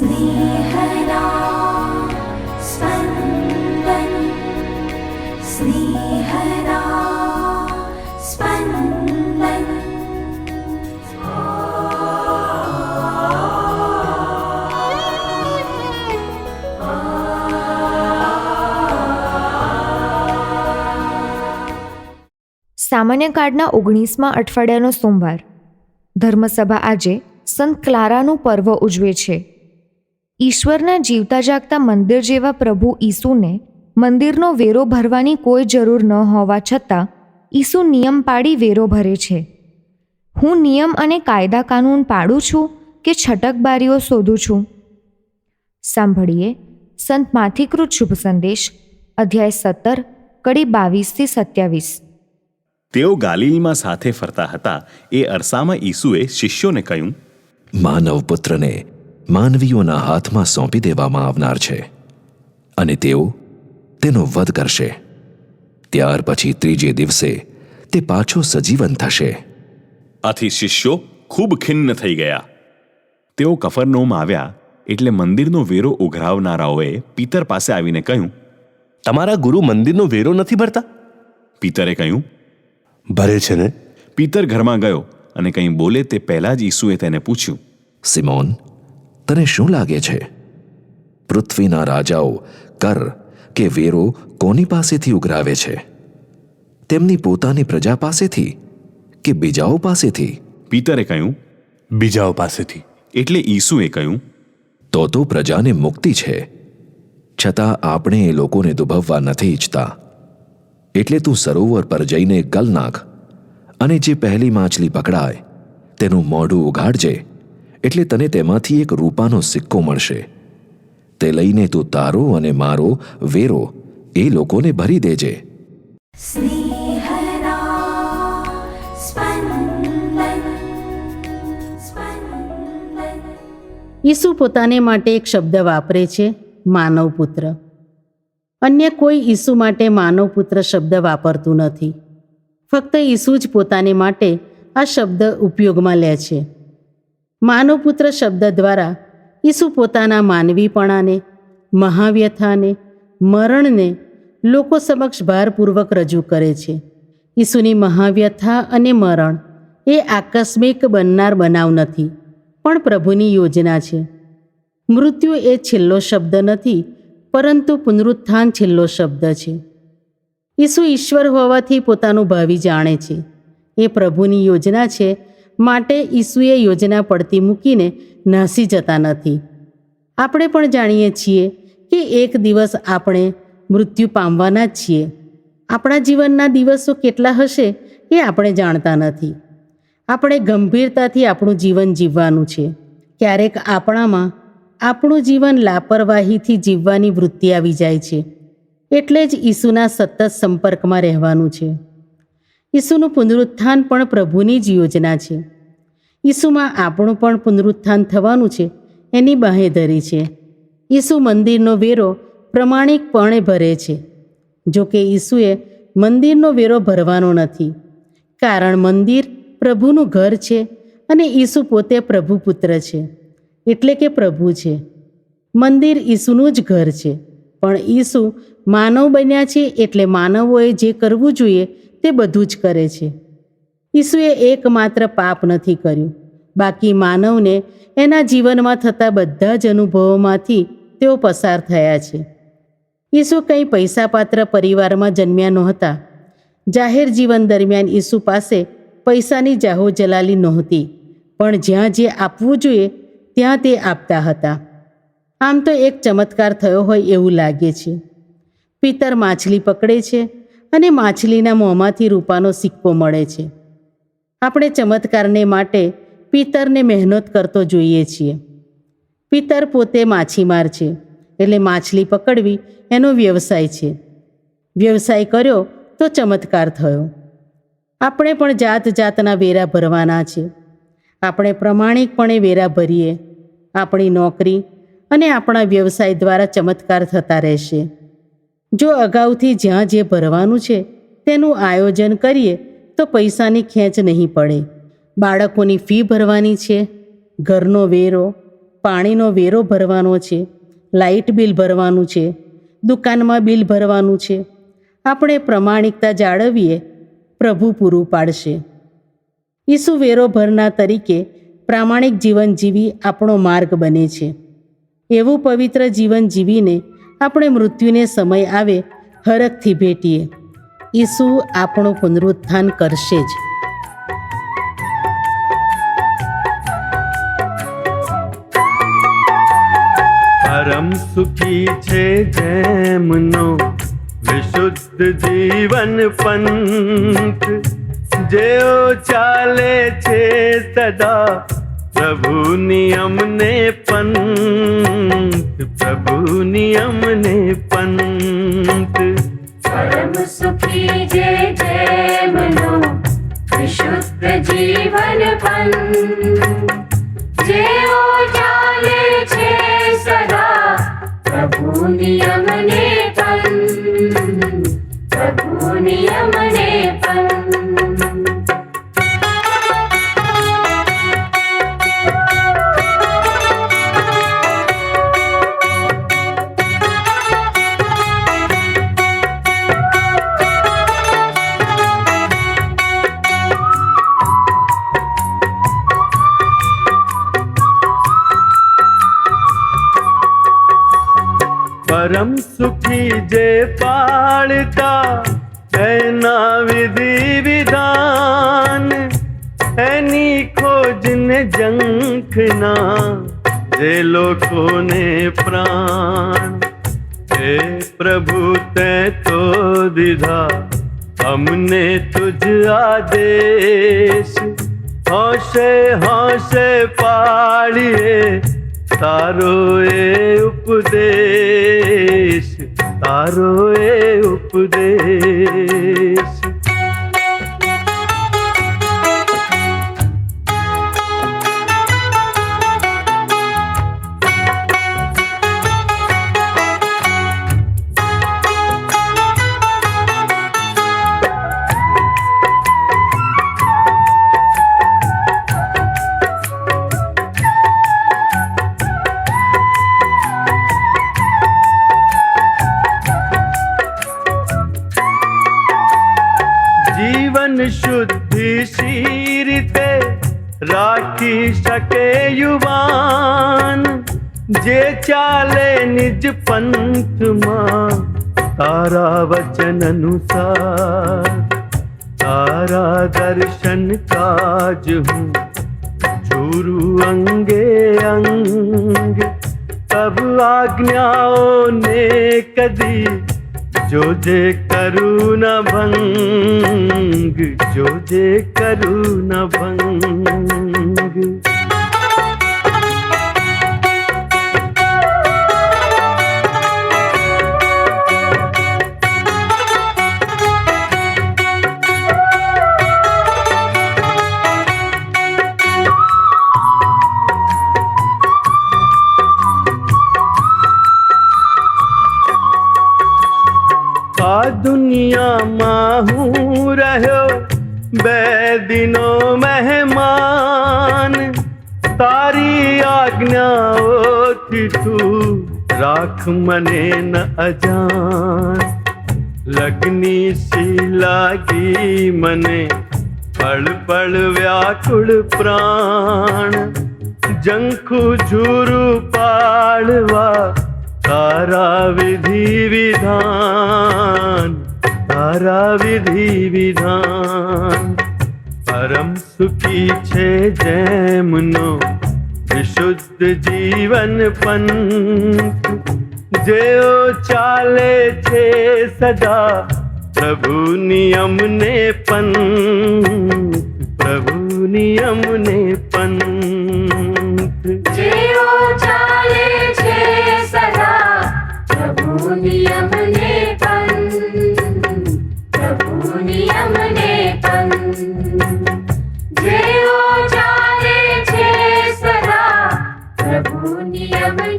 स्नेहदा स्पन्दन स्नेहदा स्पन्दन। સામાન્ય કાર્ડના 19મા અઠવાડિયાનો સોમવાર. ધર્મસભા આજે સંત ક્લારાનું પર્વ ઉજવે છે. ઈશ્વરના જીવતા જાગતા મંદિર જેવા પ્રભુ ઈસુને મંદિરનો વેરો ભરવાની કોઈ જરૂર ન હોવા છતાં ઈસુ નિયમ પાડી વેરો ભરે છે. હું નિયમ અને કાયદા કાનૂન પાડું છું કે છટકબારીઓ શોધું છું? સાંભળીએ સંત માથીકૃત શુભ સંદેશ, અધ્યાય 17, કડી 22-27. તેઓ ગાલિલમાં સાથે ફરતા હતા એ અરસામાં ઈસુએ શિષ્યોને કહ્યું, માનવ પુત્રને માનવીઓના હાથમાં સોંપી દેવામાં આવનાર છે અને તેઓ તેનો વધ કરશે. ત્યાર પછી ત્રીજે દિવસે તે પાછો સજીવન થશે. આથી શિષ્યો ખૂબ ખિન્ન થઈ ગયા. તેઓ કફરનહૂમ આવ્યા એટલે મંદિરનો વેરો ઉઘરાવનારાઓએ પીતર પાસે આવીને કહ્યું, તમારા ગુરુ મંદિરનો વેરો નથી ભરતા? પીતરે કહ્યું, ભરે છે ને. પીતર ઘરમાં ગયો અને કંઈ બોલે તે પહેલાં જ ઈસુએ તેને પૂછ્યું, સિમોન, તને શું લાગે છે? પૃથ્વીના રાજાઓ કર કે વેરો કોની પાસેથી ઉઘરાવે છે? તેમની પોતાની પ્રજા પાસેથી કે બીજાઓ પાસેથી? પીતરે કહ્યું, બીજાઓ પાસેથી. એટલે ઈસુએ કહ્યું, તો પ્રજાને મુક્તિ છે, છતાં આપણે એ લોકોને દુભવવા નથી ઈચ્છતા. એટલે તું સરોવર પર જઈને ગલ નાખ અને જે પહેલી માછલી પકડાય તેનું મોઢું ઉઘાડજે, એટલે તને તેમાંથી એક રૂપાનો સિક્કો મળશે. તે લઈને તું તારો અને મારો વેરો એ લોકોને ભરી દેજે. स्नेहदा स्पन्दन स्पन्दन। ઈસુ પોતાને માટે એક શબ્દ વાપરે છે, માનવ પુત્ર. અન્ય કોઈ ઈસુ માટે માનવ પુત્ર શબ્દ વાપરતું નથી. ફક્ત ઈસુ જ પોતાને માટે આ શબ્દ ઉપયોગમાં લે છે. માનવ પુત્ર શબ્દ દ્વારા ઈસુ પોતાના માનવીપણાને, મહાવ્યથાને, મરણને લોકો સમક્ષ ભારપૂર્વક રજૂ કરે છે. ઈસુની મહાવ્યથા અને મરણ એ આકસ્મિક બનનાર બનાવ નથી, પણ પ્રભુની યોજના છે. મૃત્યુ એ છેલ્લો શબ્દ નથી, પરંતુ પુનરુત્થાન છેલ્લો શબ્દ છે. ઈસુ ઈશ્વર હોવાથી પોતાનું ભાવિ જાણે છે. એ પ્રભુની યોજના છે, માટે ઈસુએ યોજના પડતી મૂકીને નાસી જતા નથી. આપણે પણ જાણીએ છીએ કે એક દિવસ આપણે મૃત્યુ પામવાના જ છીએ. આપણા જીવનના દિવસો કેટલા હશે એ આપણે જાણતા નથી. આપણે ગંભીરતાથી આપણું જીવન જીવવાનું છે. ક્યારેક આપણામાં આપણું જીવન લાપરવાહીથી જીવવાની વૃત્તિ આવી જાય છે. એટલે જ ઈસુના સતત સંપર્કમાં રહેવાનું છે. ઈસુનું પુનરુત્થાન પણ પ્રભુની જ યોજના છે. ઈસુમાં આપણું પણ પુનરુત્થાન થવાનું છે એની બાંહેધરી છે. ઈસુ મંદિરનો વેરો પ્રમાણિકપણે ભરે છે. જો કે ઈસુએ મંદિરનો વેરો ભરવાનો નથી, કારણ મંદિર પ્રભુનું ઘર છે અને ઈસુ પોતે પ્રભુ પુત્ર છે, એટલે કે પ્રભુ છે. મંદિર ઈસુનું જ ઘર છે, પણ ઈસુ માનવ બન્યા છે એટલે માનવોએ જે કરવું જોઈએ તે બધું જ કરે છે. ઈસુએ એકમાત્ર પાપ નથી કર્યું, બાકી માનવને એના જીવનમાં થતા બધા જ અનુભવોમાંથી તેઓ પસાર થયા છે. ઈસુ કંઈ પૈસાપાત્ર પરિવારમાં જન્મ્યા નહોતા. જાહેર જીવન દરમિયાન ઈસુ પાસે પૈસાની જાહોજલાલી નહોતી, પણ જ્યાં જે આપવું જોઈએ ત્યાં તે આપતા હતા. આમ તો એક ચમત્કાર થયો હોય એવું લાગે છે. પિતર માછલી પકડે છે અને માછલીના મોંમાંથી રૂપાનો સિક્કો મળે છે. આપણે ચમત્કારને માટે પિતરને મહેનત કરતો જોઈએ છીએ. પિતર પોતે માછીમાર છે, એટલે માછલી પકડવી એનો વ્યવસાય છે. વ્યવસાય કર્યો તો ચમત્કાર થયો. આપણે પણ જાત જાતના વેરા ભરવાના છે. આપણે પ્રમાણિકપણે વેરા ભરીએ. આપણી નોકરી અને આપણા વ્યવસાય દ્વારા ચમત્કાર થતા રહેશે. જો અગાઉથી જ્યાં જે ભરવાનું છે તેનું આયોજન કરીએ તો પૈસાની ખેંચ નહીં પડે. બાળકોની ફી ભરવાની છે, ઘરનો વેરો, પાણીનો વેરો ભરવાનો છે, લાઇટ બિલ ભરવાનું છે, દુકાનમાં બિલ ભરવાનું છે. આપણે પ્રમાણિકતા જાળવીએ, પ્રભુ પૂરું પાડશે. ઈસુ વેરો ભરનાર તરીકે પ્રામાણિક જીવન જીવી આપણો માર્ગ બને છે. એવું પવિત્ર જીવન જીવીને આપણે મૃત્યુને સમય આવે હરખથી ભેટીએ. ઈસુ આપણું પુનરુત્થાન કરશે જ. પરમ સુખી છે જેમનો વિશુદ્ધ જીવન પંથ, જેઓ ચાલે છે સદા પ્રભુ નિયમને પંથ, પ્રભુ નિયમને પંથ. પરમ સુખી જે જેમનો વિશુદ્ધ જીવન પંથ, જેઓ ચાલે છે સદા પ્રભુ નિયમને પંથ, પ્રભુ નિયમને પંથ. પરમ સુખી જે પાળતા એના વિધિ વિધાન, એની ખોજને જંખના જે લોકોને પ્રાણ. હે પ્રભુ તે તો દીધા અમને તુજ આદેશ, હોશે હોશે પાળીએ તારો એ ઉપદેશ, તારો એ ઉપદેશ. જીવન શુદ્ધિ સી રીતે રાખી શકે યુવાન, જે ચાલે નિજ પંથમાં તારા વચન અનુસાર. તારા દર્શન કાજ હું જોરું અંગે અંગ, તબ આજ્ઞાઓને કદી જોજે કરું ન ભંગ, જોજે કરું ન ભંગ. આ દુનિયામાં હું રહ્યો બે દિનો મહેમાન, તારી આજ્ઞાઓથી તું રાખ મને ન અજાન. લગ્ની સી લાગી મને પળ પળ વ્યાકુળ પ્રાણ, જંખું ઝૂરું પાડવા તારા વિધિ વિધાન, તારા વિધિ વિધાન. પરમ સુખી છે જેમનો વિશુદ્ધ જીવન પંથ, જેઓ ચાલે છે સદા પ્રભુ નિયમને પંથ, પ્રભુ નિયમને પંથ. જેઓ ચાલે છે સદા પ્રભુ નિયમને પંથ, પ્રભુ નિયમને પંથ. જેઓ ચાલે છે સદા પ્રભુ નિયમને